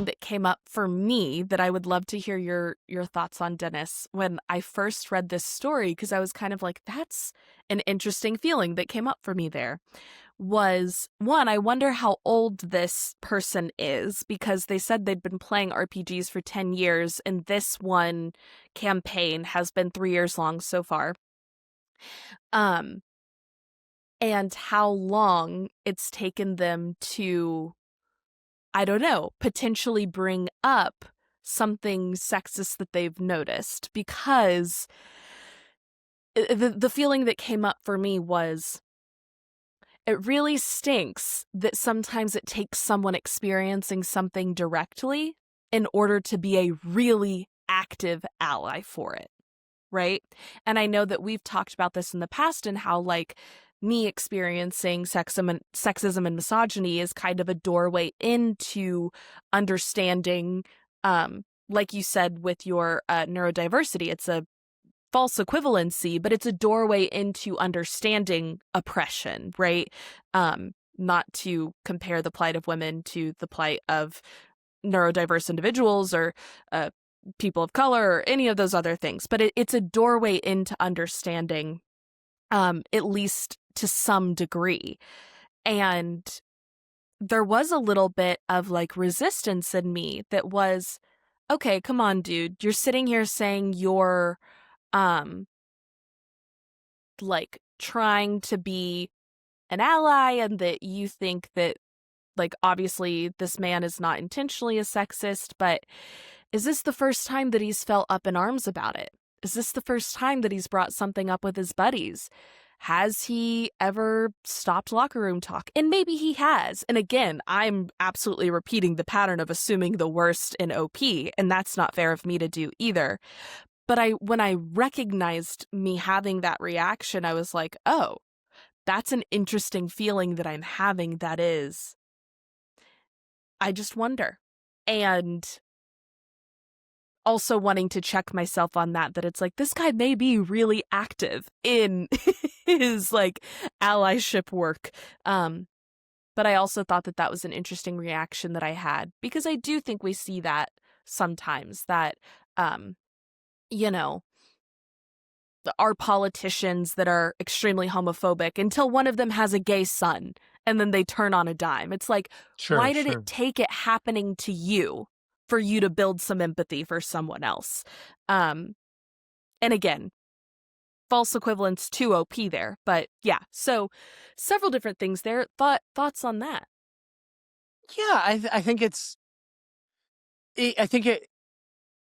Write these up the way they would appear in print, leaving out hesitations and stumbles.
that came up for me that I would love to hear your thoughts on, Dennis, when I first read this story, because I was kind of like, that's an interesting feeling that came up for me there, was, one, I wonder how old this person is, because they said they'd been playing RPGs for 10 years, and this one campaign has been 3 years long so far. And how long it's taken them to, I don't know, potentially bring up something sexist that they've noticed. Because the feeling that came up for me was, it really stinks that sometimes it takes someone experiencing something directly in order to be a really active ally for it, right? And I know that we've talked about this in the past, and how, like, me experiencing sexism and misogyny is kind of a doorway into understanding, like you said with your neurodiversity, it's a false equivalency, but it's a doorway into understanding oppression, right? Not to compare the plight of women to the plight of neurodiverse individuals or people of color or any of those other things, but it's a doorway into understanding, at least to some degree. And there was a little bit of like resistance in me that was, okay, come on, dude, you're sitting here saying you're like trying to be an ally, and that you think that, like, obviously this man is not intentionally a sexist, but is this the first time that he's felt up in arms about it? Is this the first time that he's brought something up with his buddies? Has he ever stopped locker room talk? And maybe he has. And again, I'm absolutely repeating the pattern of assuming the worst in OP, and that's not fair of me to do either. But when I recognized me having that reaction, I was like, oh, that's an interesting feeling that I'm having. That is, I just wonder. And also wanting to check myself on that it's like, this guy may be really active in his like allyship work. But I also thought that was an interesting reaction that I had, because I do think we see that sometimes, that, you know, our politicians that are extremely homophobic until one of them has a gay son, and then they turn on a dime. It's like, why did it take it happening to you for you to build some empathy for someone else? And again, false equivalence to OP there. But yeah, so several different things there. Thoughts on that? Yeah, I think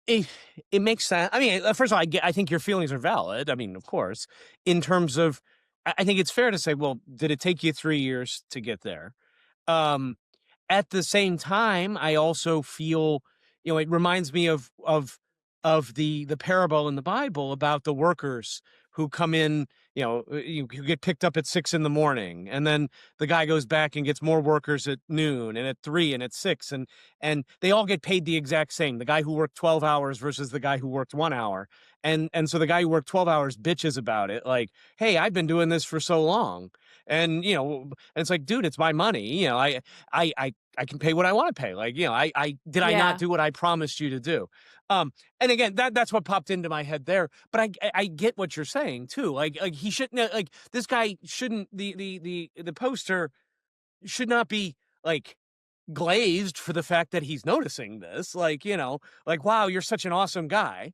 it makes sense. I mean, first of all, I think your feelings are valid. I mean, of course, in terms of, I think it's fair to say, well, did it take you 3 years to get there? At the same time, I also feel, it reminds me of the parable in the Bible about the workers who come in, who get picked up at 6 a.m, and then the guy goes back and gets more workers at noon and at 3 and at 6, and they all get paid the exact same. The guy who worked 12 hours versus the guy who worked 1 hour, and so the guy who worked 12 hours bitches about it, like, hey, I've been doing this for so long, and and it's like, dude, it's my money. I can pay what I want to pay. Like, I not do what I promised you to do? And again, that's what popped into my head there. But I get what you're saying too. Like he shouldn't, like, this guy shouldn't, the poster should not be like glazed for the fact that he's noticing this. Like, like, wow, you're such an awesome guy.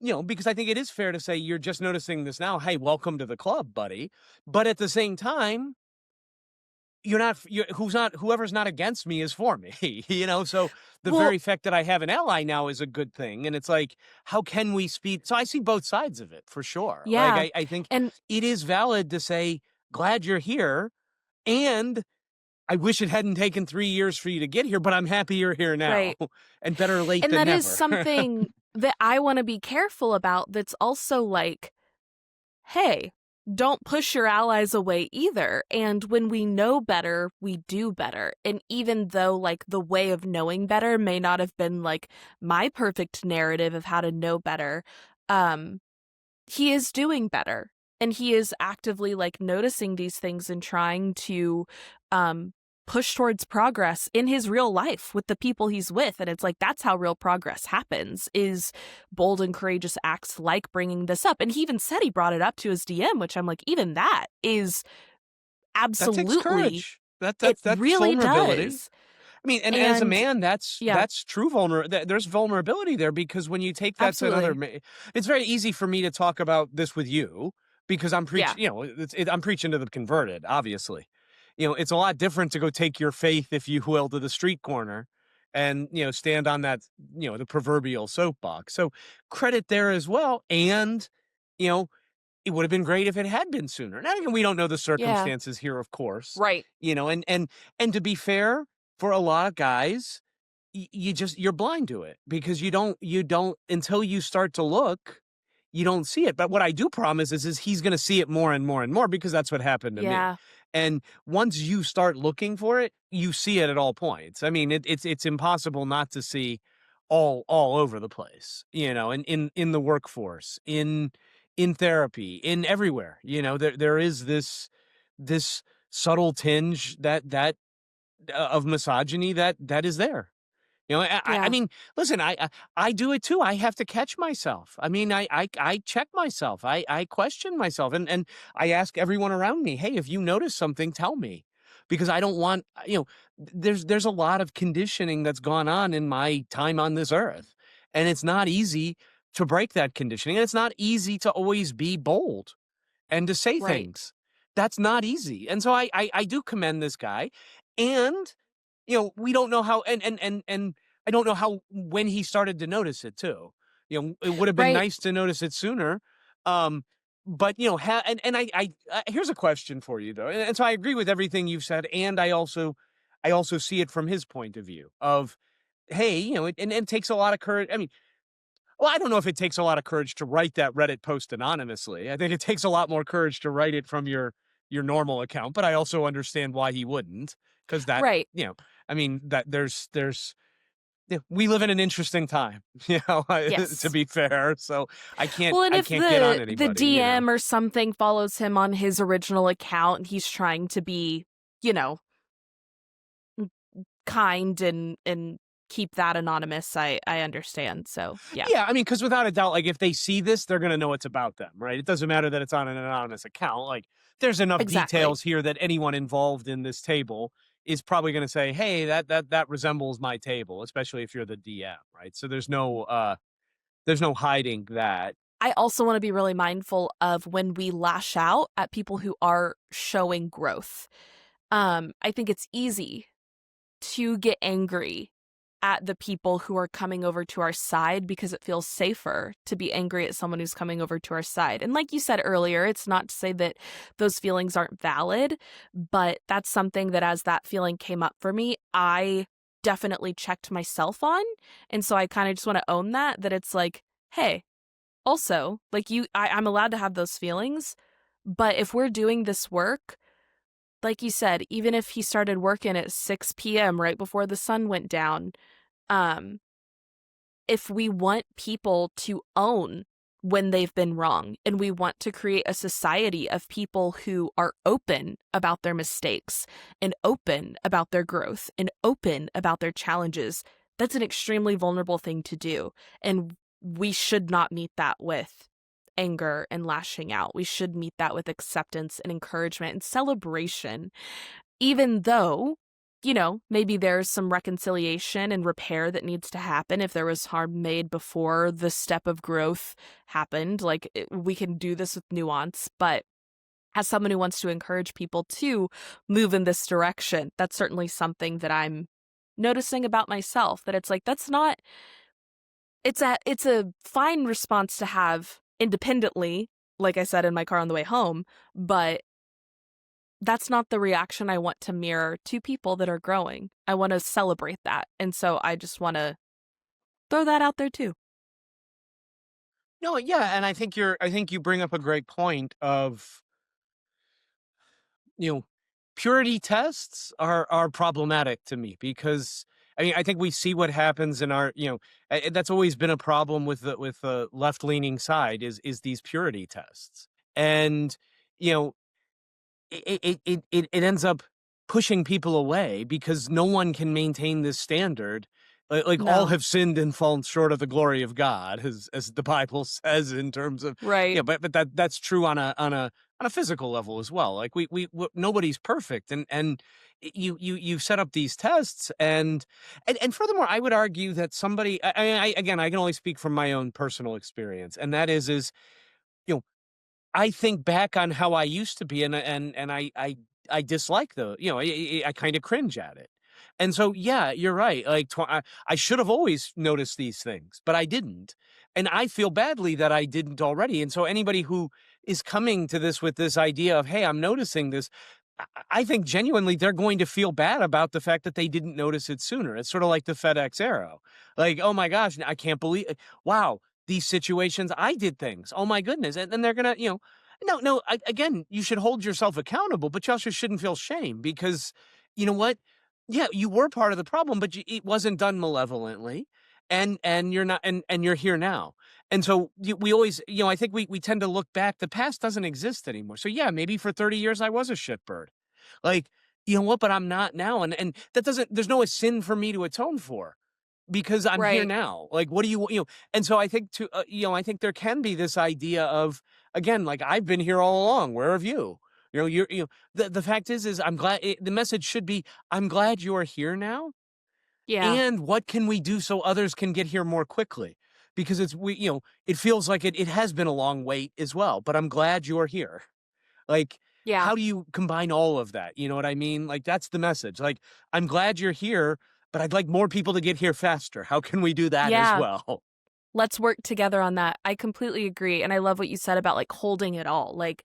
Because I think it is fair to say you're just noticing this now. Hey, welcome to the club, buddy. But at the same time, whoever's not against me is for me, so the very fact that I have an ally now is a good thing. And it's like, how can we speed? So I see both sides of it for sure. Yeah. Like, I think it is valid to say, glad you're here. And I wish it hadn't taken 3 years for you to get here, but I'm happy you're here now. Right. And better late and than that never. is something that I want to be careful about. That's also like, hey, don't push your allies away either. And when we know better, we do better. And even though, like, the way of knowing better may not have been, like, my perfect narrative of how to know better, he is doing better. And he is actively, like, noticing these things and trying to push towards progress in his real life with the people he's with. And it's like, that's how real progress happens, is bold and courageous acts like bringing this up. And he even said he brought it up to his DM, which I'm like, even that is That takes absolutely, courage. it That's really vulnerability. does. I mean, and as a And man, yeah, that's true there's vulnerability there, because when you take that to another, absolutely. it's very easy for me to talk about this with you because I'm Yeah. preaching, I'm preaching to the converted, obviously. It's a lot different to go take your faith, if you will, to the street corner and, stand on that, the proverbial soapbox. So credit there as well. And, you know, it would have been great if it had been sooner. Now, again, we don't know the Yeah. circumstances here, of course, Right. and to be fair, for a lot of guys, you're blind to it because you don't until you start to look, you don't see it. But what I do promise is he's going to see it more and more and more, because that's what happened to me. Yeah. And once you start looking for it, you see it at all points. I mean, it's impossible not to see all over the place, and in the workforce, in therapy, in everywhere. There is this subtle tinge that of misogyny that is there. I Yeah. mean, listen, I do it too. I have to catch myself. I mean, I check myself. I question myself, and I ask everyone around me, hey, if you notice something, tell me, because I don't want, there's a lot of conditioning that's gone on in my time on this earth, and it's not easy to break that conditioning, and it's not easy to always be bold and to say Right. things. That's not easy, and so I do commend this guy, and we don't know how, and I don't know how, when he started to notice it too. It would have been Right. nice to notice it sooner. Um, but here's a question for you though, and so I agree with everything you've said, and I also see it from his point of view of, hey, and it takes a lot of courage. I mean, well, I don't know if it takes a lot of courage to write that Reddit post anonymously. I think it takes a lot more courage to write it from your normal account, but I also understand why he wouldn't, because that, Right. I mean, that we live in an interesting time, to Yes. be fair. So I can't Well, and I if can't get on the anybody. DM or something follows him on his original account and he's trying to be, you know, kind and keep that anonymous, I understand. So, yeah. Yeah, I mean, because without a doubt, like, if they see this, they're gonna know it's about them, right? It doesn't matter that it's on an anonymous account. Like, there's enough Exactly. details here that anyone involved in this table is probably gonna say, "Hey, that resembles my table," especially if you're the DM, right? So there's no hiding that. I also want to be really mindful of when we lash out at people who are showing growth. I think it's easy to get angry at the people who are coming over to our side because it feels safer to be angry at someone who's coming over to our side. And like you said earlier, it's not to say that those feelings aren't valid, but that's something that as that feeling came up for me, I definitely checked myself on. And so I kind of just want to own that it's like, hey, also, like I'm allowed to have those feelings, but if we're doing this work, like you said, even if he started working at 6 p.m. right before the sun went down, um, if we want people to own when they've been wrong and we want to create a society of people who are open about their mistakes and open about their growth and open about their challenges, that's an extremely vulnerable thing to do. And we should not meet that with anger and lashing out. We should meet that with acceptance and encouragement and celebration, even though, maybe there's some reconciliation and repair that needs to happen if there was harm made before the step of growth happened. Like, we can do this with nuance, but as someone who wants to encourage people to move in this direction, that's certainly something that I'm noticing about myself, that it's like, that's not, it's a fine response to have independently, like I said in my car on the way home, but that's not the reaction I want to mirror to people that are growing. I want to celebrate that. And so I just want to throw that out there too. No, yeah, and I think you bring up a great point of, you know, purity tests are problematic to me, because I mean, I think we see what happens in our, that's always been a problem with the left-leaning side, is these purity tests. And, you know, it ends up pushing people away because no one can maintain this standard. Like all No. have sinned and fallen short of the glory of God, as the Bible says, in terms of Right. yeah, but that's true on a physical level as well. Like nobody's perfect, and you set up these tests, and furthermore, I would argue that somebody, again, I can only speak from my own personal experience, and that is you know I think back on how I used to be, and I dislike I kind of cringe at it. And so, yeah, you're right. Like I should have always noticed these things, but I didn't, and I feel badly that I didn't already. And so, anybody who is coming to this with this idea of, "Hey, I'm noticing this," I think genuinely they're going to feel bad about the fact that they didn't notice it sooner. It's sort of like the FedEx arrow, like, "Oh my gosh, I can't believe, wow." These situations, I did things. Oh my goodness. And then they're going to, no, again, you should hold yourself accountable, but you also shouldn't feel shame because you know what? Yeah, you were part of the problem, but it wasn't done malevolently. And you're not, and you're here now. And so we always, I think we tend to look back. The past doesn't exist anymore. So yeah, maybe for 30 years I was a shitbird. Like, you know what? But I'm not now. And that doesn't, there's no sin for me to atone for because I'm here Right. now. Like, what do and so I think I think there can be this idea of, again, like, I've been here all along. Where have you? The fact is I'm glad the message should be, I'm glad you are here now. Yeah. And what can we do so others can get here more quickly? Because it feels like it has been a long wait as well, but I'm glad you're here. Like, Yeah. how do you combine all of that? You know what I mean? Like, that's the message. Like, I'm glad you're here, but I'd like more people to get here faster. How can we do that as Yeah. well? Let's work together on that. I completely agree. And I love what you said about like holding it all. Like,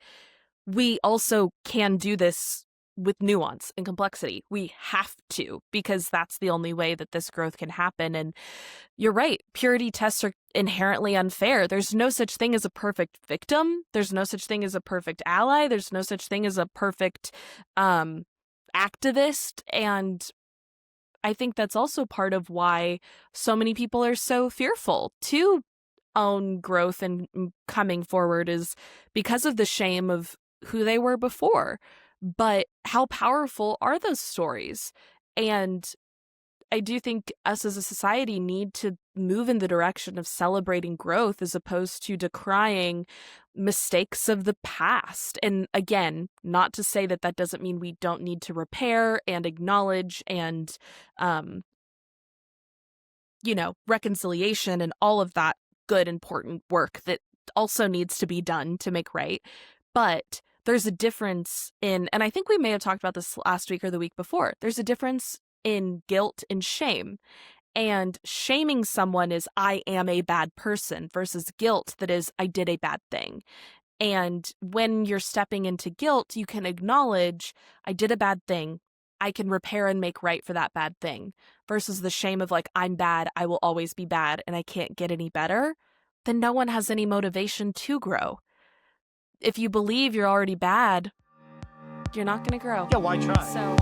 we also can do this with nuance and complexity. We have to, because that's the only way that this growth can happen. And you're right. Purity tests are inherently unfair. There's no such thing as a perfect victim. There's no such thing as a perfect ally. There's no such thing as a perfect activist. And I think that's also part of why so many people are so fearful to own growth and coming forward, is because of the shame of who they were before. But how powerful are those stories? And I do think us as a society need to move in the direction of celebrating growth as opposed to decrying mistakes of the past. And again, not to say that that doesn't mean we don't need to repair and acknowledge and, reconciliation and all of that good, important work that also needs to be done to make right. But there's a difference in, and I think we may have talked about this last week or the week before, there's a difference in guilt and shame. And shaming someone is, I am a bad person, versus guilt that is, I did a bad thing. And when you're stepping into guilt, you can acknowledge, I did a bad thing. I can repair and make right for that bad thing. Versus the shame of like, I'm bad, I will always be bad, and I can't get any better. Then no one has any motivation to grow. If you believe you're already bad, you're not going to grow. Yeah, why try? So